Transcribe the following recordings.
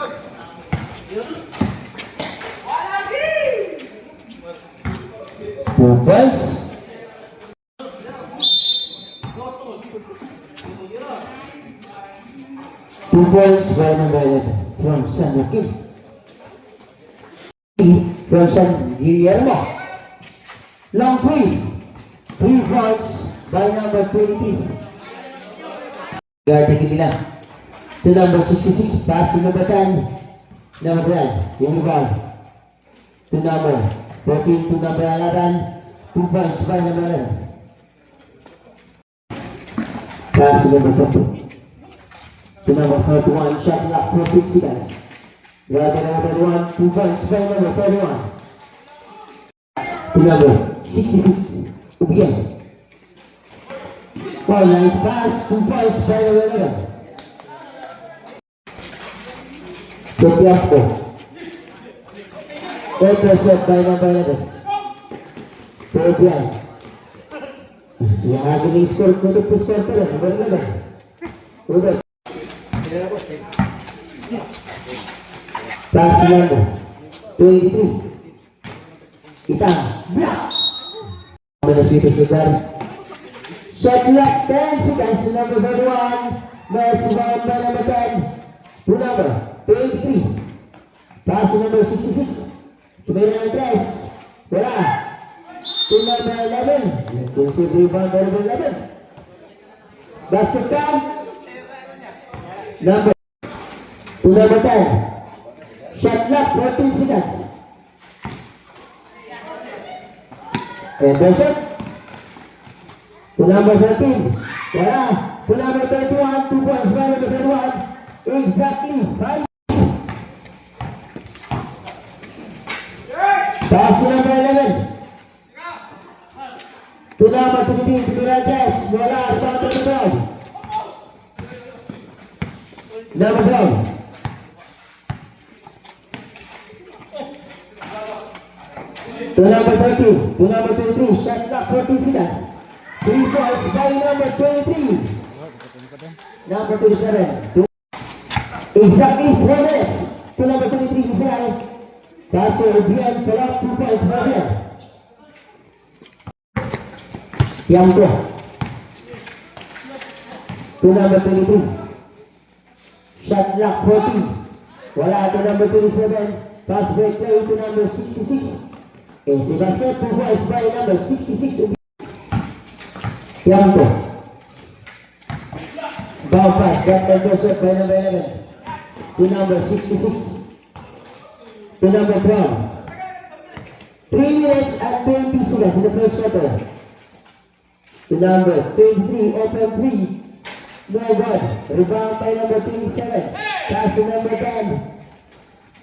2 points. 2 points by number 11 from San Joaquin. From San Guillermo. Long 3. 3 points by number 23. Guarding nila. To number 66, pass to number 10. Number 12, Unival. To number 14, to number 11. 2 points by number 11. Pass to number 20. To number 31, shot clock for 6 seconds. Guarding number 1, 2 points by number 31. To number 66, Ubian. Oh, nice pass, 2 points by number 11. Topiapo. Intercept by number 11. Topian. Yang lagi score ko to percent pala, number 11. Udah. Pass number 23. Kita block. Mana situ sebentar. Shot clock 10 seconds, number 31. Messi by number 10. To number 23. Pass number 66. Tumira ng 3. Wala. To number 11. Defensive rebound by number 11. Basket down. Number to number 10. Shot clock 14 seconds. And shot. To number 13. Wala. To number 31. 2 points by number 31. Exactly 5. Pass number 11. To number 15. To Rajesh. Wala. Sa number 12. Number 12. To number 30. To number 23. Shot clock 14 seconds. 3 points by number 23. Number 27. Exactly 4 minutes. To number 23. Israel. Pass Ubian. Collect 2 points by here. Tiangco. To number 23. Shot clock 14. Wala. To number 27. Pass break play to number 66. Si basket 2 points by number 66. Tiangco. Bow pass. Got the intercept by number 11. To number 66. To number 12. 3 minutes and 20 seconds in the first quarter. To number 23, open 3. No good. Rebound by number 27. Pass to number 10.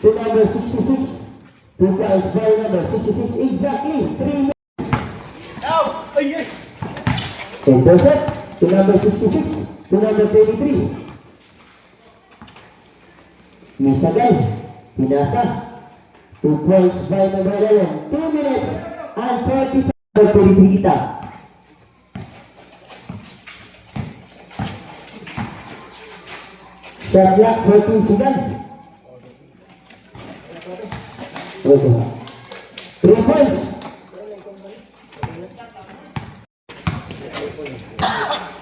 To number 66. 2 points by number 66. Exactly 3 minutes. Intercept. To number 66. To number 23. Miss again. Pinasa. 2 points by number 11. 2 minutes and 40 seconds to kita. Shot clock 14 seconds. Okay. 3 points.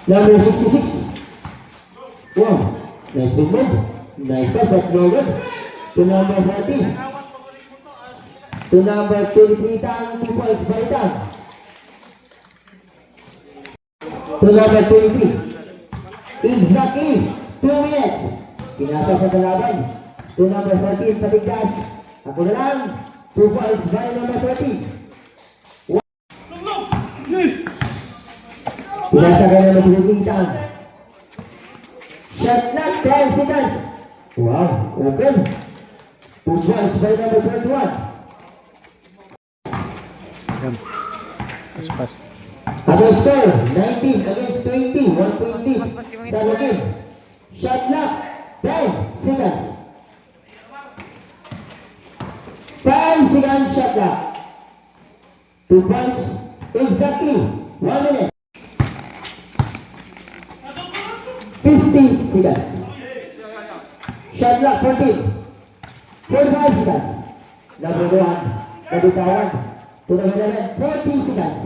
Number 66. Wow. Nice movement. Nice pass, but no good. To number 40. To number 23, Tang, 2 points by Tang. To number 23. Exactly 2 minutes. Pinasa sa dalaban. To number 14, Patigdas. Ako na lang. 2 points by number 30. Pinasa ka number 23, Tang. Shot clock 10 seconds. Wow, open. 2 points by number 21. Pas. Other score, 19 against 20, 120. Salagin. Shot clock, 10 seconds. 5 seconds shot clock. 2 points, exactly 1 minute. 50 seconds. Shot clock 14. 45 seconds. Number 1, nabitawan. To number 11, 40 seconds.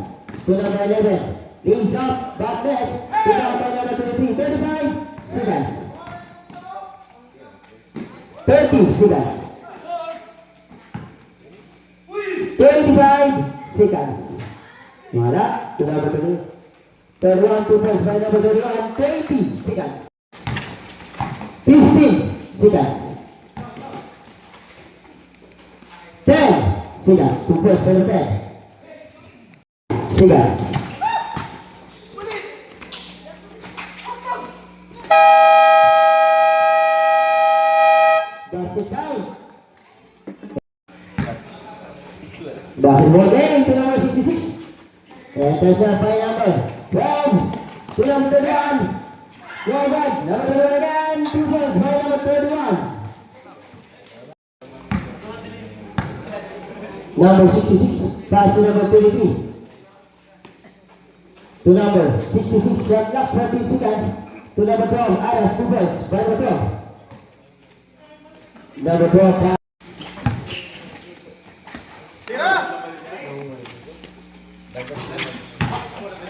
To number 11, leads up, back miss. To number 23, 35 seconds. 30 seconds. 25 seconds. Wala. To number 2. 31, 2 points by number 31, 20 seconds. 15 seconds. 10 seconds. 2 points by number 10 seconds. Basket down. Basketball game to number 66. And that's a by number 12. To number 31. Well done. Number 31 again. 2 points by number 31. Number 66. Pass to number 23. To number 66. Shot clock 14 seconds. To number 12. Aras 2 points by number 12. Number 12. Pass.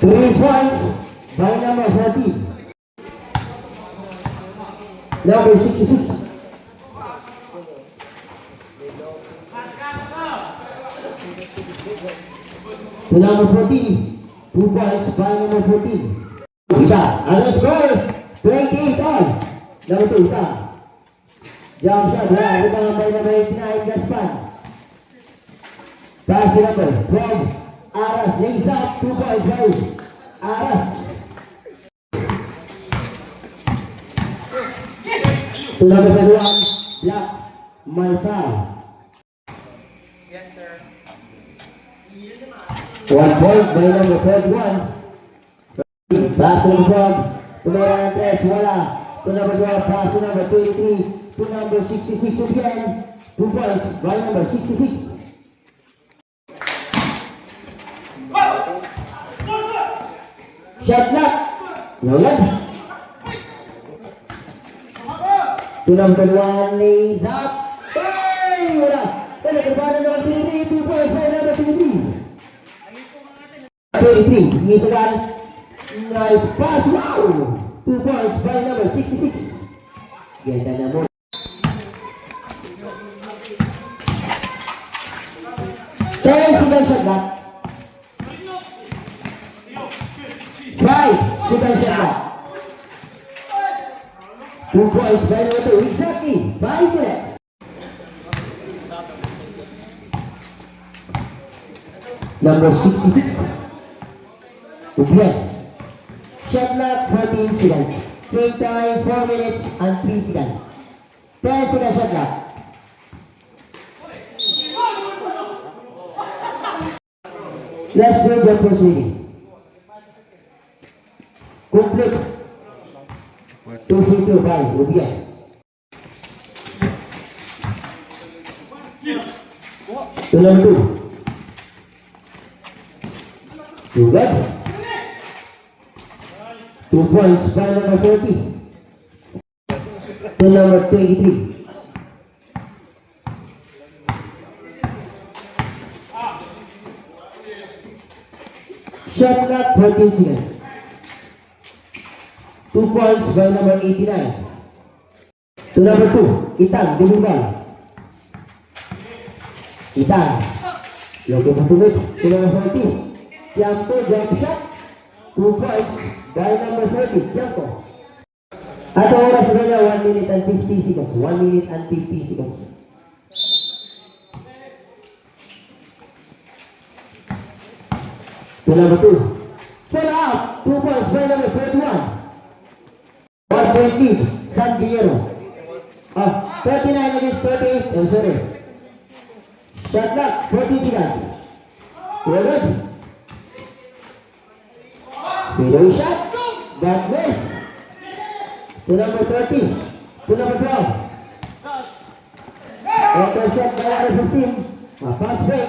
3 points by number 14. Number 66. To number 14. 2 points by number 14. Ita. Other score. 28 all. Number 2. Ita. Jump shot. Rebound by number 89. Gaspan. Pass number 12. Aras lays up 2 points by Aras. To number 31, Black Malfal. Yes, sir. 1 point by number 31. Pass to number 12. To number 3, wala. To number 12, pass to number 23. To number 66 again. 2 points by number 66. Shot clock. No good. To number 1, lays up. Hey! Wala. Wala. Kerbana number 23. 2 points by number 23. 23. Misagan. Nice pass. Wow! 2 points by number 66. Ganda na mo. 10 seconds shot clock. 5 seconds shot clock. 2 points by number 2. Exactly 5 minutes. Number 66. Again. Shot clock 14 seconds. Screen time 4 minutes and 3 seconds. 10 seconds shot clock. Let's do the proceeding. Complete. 2-5, again. To number 2. You good? 2 points by number 40. To number 23. Shot clock 14 seconds. 2 points by number 89. To number 2, Itang, Dibungal. Itang. Logo mo tumit. To number 14. Tiampo, jump shot. 2 points by number 30. Tiampo. At ang oras nila 1 minute and 50 seconds. 1 minute and 50 seconds. To number 2. Pull out. 2 points by number 31. 1 point lead. San Diego. 39 against 38. I'm sorry. Shot clock. 40 seconds. Well good. Fadeaway shot. Back miss. To number 30. To number 12. Enter shot by number 15. Pass break.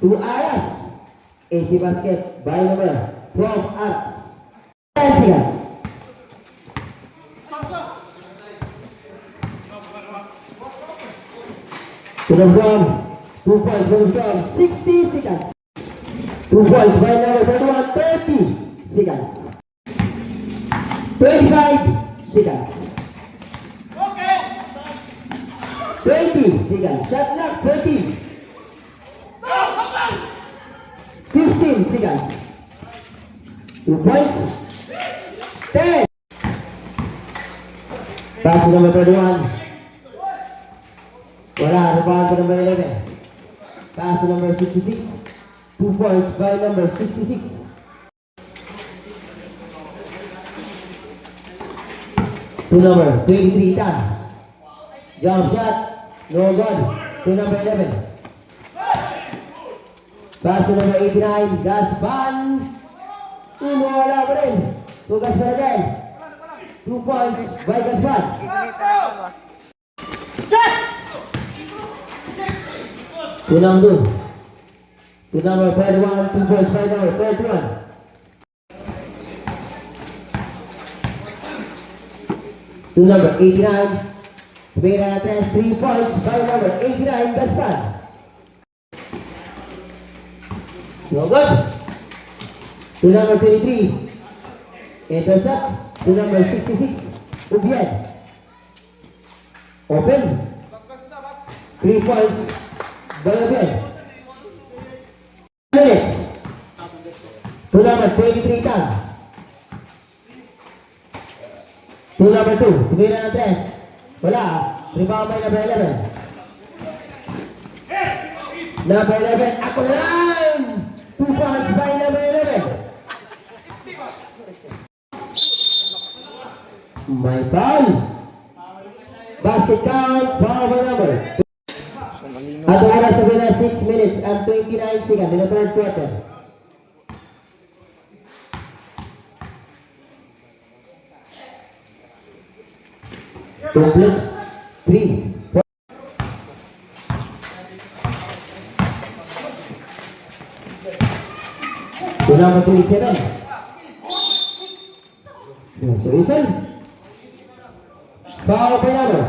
To Aras. AC basket by number 12 Aras. 10 seconds. To number 1. 2 points, number 12. 60 seconds. 2 points by number 31. 30 seconds. 25 seconds. 20 seconds. Shot clock 20. 15 seconds. 2 points. 10. Pass to number 31. Wala. Rebound to number 11. Pass to number 66. 2 points by number 66. To number 23, Tan. Jump shot. No good. To number 11. Pass to number 89. Gaspan. Wala pa rin. To Gaspan again. 2 points by Gaspan. To number 2. To number 31. 2 points by number 31. To number 89. Tumira natin 3 points by number 89. Gaspan. No good. To number 23. Intercept. To number 66. Ubien. Open. 3 points by Ubien. Minutes. To number 23. Tan. To number 2. Tumira ng 3. Wala. Rebound by number 11. Number 11. Ako na lang. 2 points by number 11. My foul. Basket count. Foul by number. At ang oras sa na 6 minutes and 29 seconds in the third quarter. Complete 3. To number 27. So listen. Foul by number.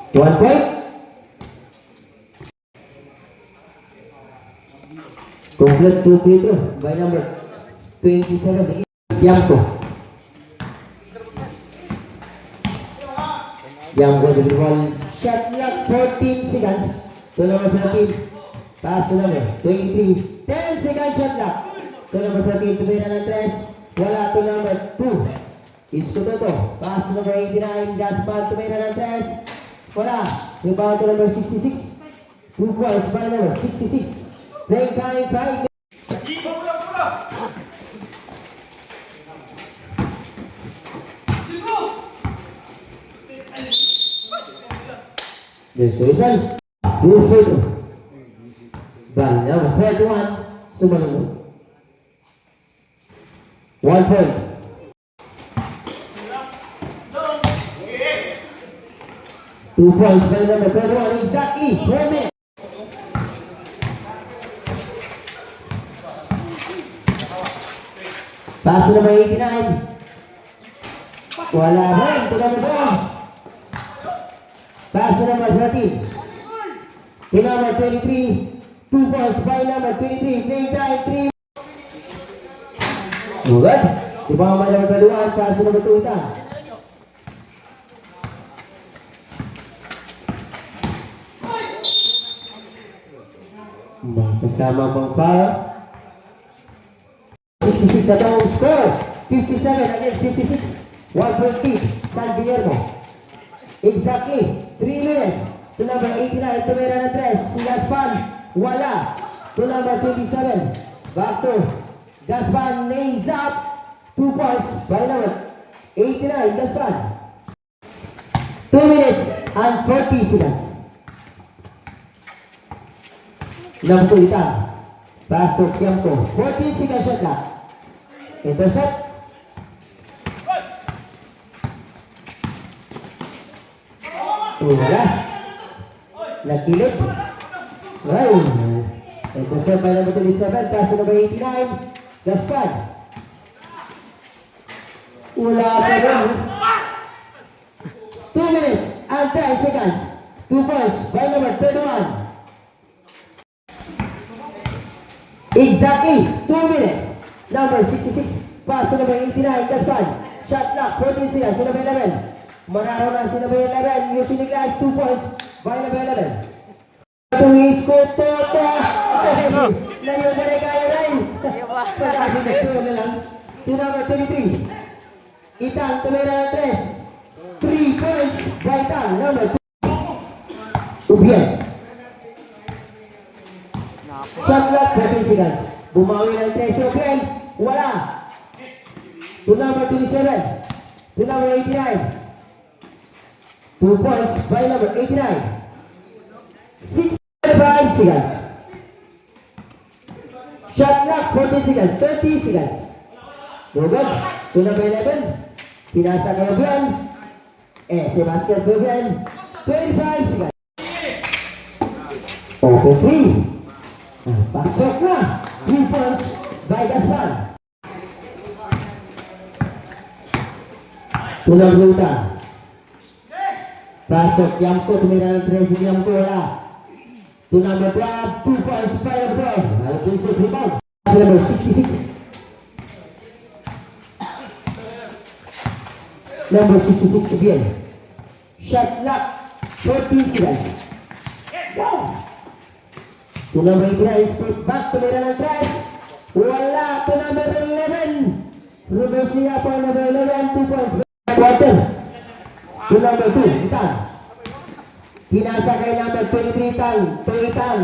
1 point. Complete 2 free throw by number 27. Bianco. Bianco to the ball. Shot clock 14 seconds. To number 13. Pass to number 23. 10 seconds shot clock. To number 13. Tumira ng 3. Wala to number 2. Isko to. Pass to number 89. Gaspan. Tumira ng 3. Wala. Rebound to number 66. 2 points by number 66. Playing time 5 minutes. The solution. Good for you. By number 31. Sumanunod. 1 point. Two points by number 31. Exactly. 4 minutes. Pass to number 89. Wala rin. To number 4. Pass to number 13. To number 23. 2 points by number 23. Playing time 3. Good. Ibang by number 21. Pass to number 2. Ita. Kasama pang foul. 66 na itong score. 57 against 56. 1 point San Guillermo. Exactly 3 minutes. To number 89. Tumira ng 3. Si Gaspan. Wala. To number 27. Back to Gaspan. Lays up. 2 points by number 89. Gaspan. 2 minutes and 40 seconds. Number 2 Ita. Pasok Bianco. 14 seconds shot clock. Intercept. Wala. Nagkilip. Ay. Intercept by number 27. Pass to number 89. Gaspan. Wala pa rin. 2 minutes and 10 seconds. 2 points by number 31. Exactly 2 minutes. Number 66, pass to number 89, Gaspan. Shot clock, 14 seconds to number 11. Manaro na si number 11, using the glass, 2 points by number 11. Tuwis ko, Toto! Layo ba na kaya rin? Pag-asing nagturo na lang. To number 23. Itang tumira ng 3. 3 points by Itang, number 2. Ubien. Shot clock, 14 seconds. Bumawi ng 3 si Ubien. Wala. To number 27. To number 89. 2 points by number 89. 6.5 seconds. Shot clock, 40 seconds, 30 seconds. Good. To number 11. Pinasa kay Obian. Sebastian Obian. 25 seconds. Okay, 3. Pasok na. 3 points by Gaspan. To number 8. Pasok Yamko, tumira ng 13 Yamko, wala. To number 12, 2 points by number 12. Alfonso rebound. Number 66. Number 66 again. Shot clock, 14 seconds. Wow! To number 89, step back, tumira ng 3. Wala. To number 11. Reverse niya po number 11, 2 points. Quarter. To number 2, Itang. Pinasa kay number 23, Itang. To Itang.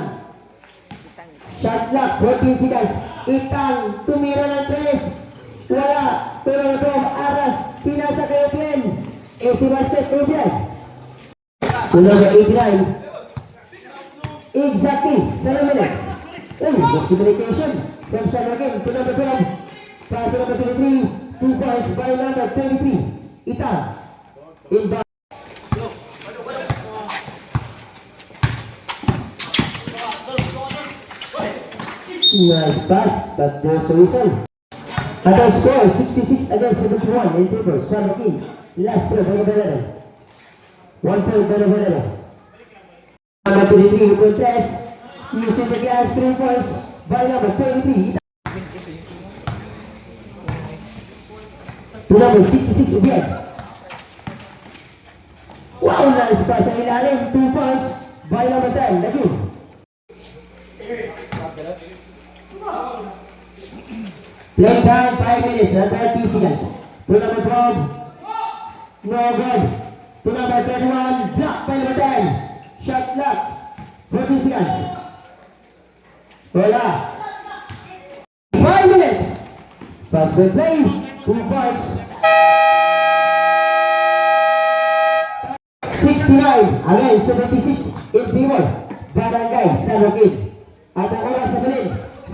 Shot clock, 14 seconds. Itang, tumira ng 3. Wala. To number 12, Aras. Pinasa kay Ubien. Sebastian Ubien. To number 89. Exactly 7 minutes. Possibilitation from Sanakin to number 12. Pass to number 23. 2 points by number 23. Itang. Inbound. Nice pass, but there's a whistle. At the score, 66 against 71 in favor. Sanakin. Last score by number 11. 1 point by number 11. Number 23 who contests using the gas 3 points by number 23. To number 66 again. Wow, nice pass sa ilalim. 2 points by number 10. Lagi. Play time 5 minutes and 30 seconds. To number 12. No good. To number 31. Block by number 10. Shot clock, 40 seconds. Wala. 5 minutes. Fast break play, 2 points. 69 again, 76 in favor. Barangay Sanokin. At ang oras sa balin,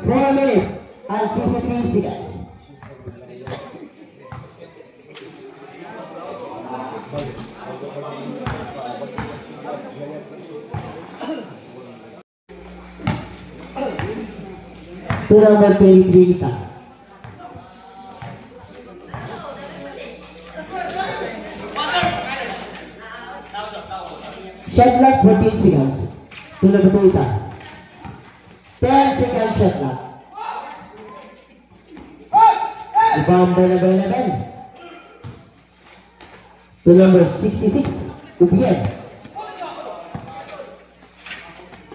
4 minutes and 53 seconds. To number 23 kita. Shot clock 14 seconds. To number 2 kita. 10 seconds shot clock. Rebound by number 11. To number 66. Ubien.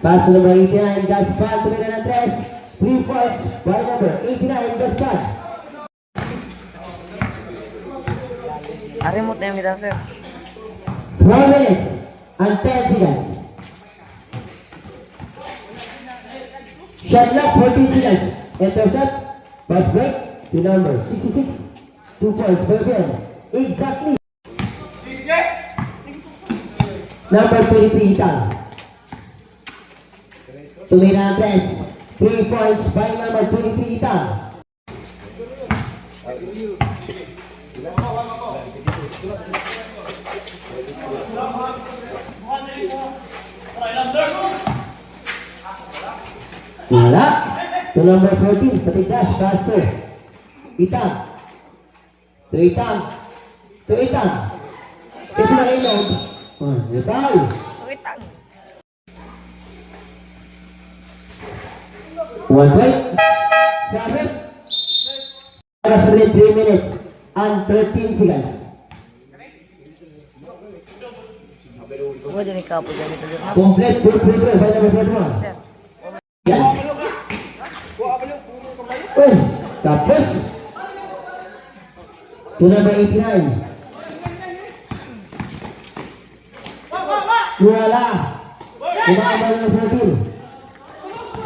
Pass to number 89. Gaspan. Tumira ng 3. 3 points by number 89, Gaspan. Remote na yung kita, sir. 4 minutes and 10 seconds. Shot clock 14 seconds. Intercept. Pass break to number 66. 2 points by Ben. Exactly. Number 23, Itang. Tumira ng 3. 3 points by number 23, Itang. Wala. To number 14, Patigas, Paso. Itang. To Itang. To Itang. Kasi malilog. Foul. Witang. 1 point. Sabit. Para sa 3 minutes and 13 seconds. Huwag dyan ikaw po dyan ito dyan. Complete full free throw by number 41. Sir. Yes. Well, tapos to number 89. Wala. Kumama number 14.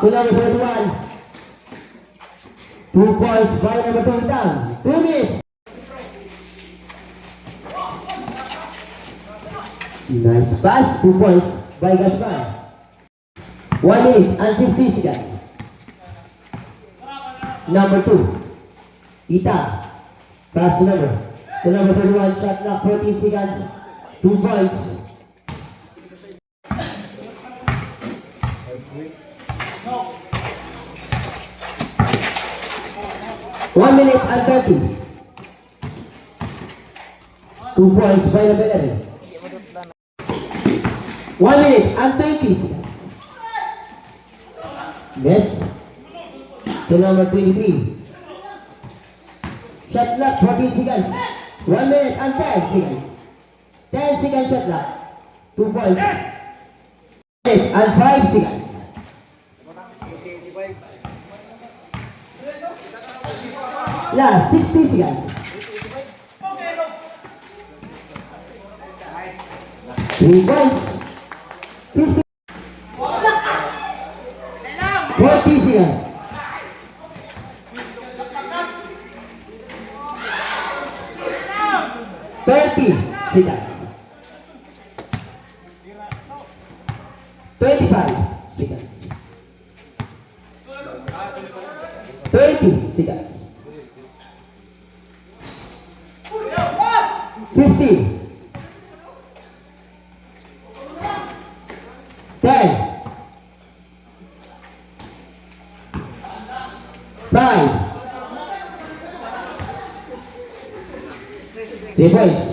To number 41. 2 points by number 2 down. 2 minutes. Nice pass. 2 points by Gaspar. 1 minute and 50 seconds. Number 2. Ita. Pass number. To number 31. Shot clock 14 seconds. 2 points. One minute and 30. 2 points by number 11. 1 minute and 20 seconds. Miss. To number 23. Shot clock 14 seconds. 1 minute and 10 seconds. 10 seconds shot clock. 2 points. 1 minute and 5 seconds. Last 60 seconds. 3 points. 50. 40 seconds. 30 seconds. 25 seconds. 20 seconds. 15. 10. 5. 3 points.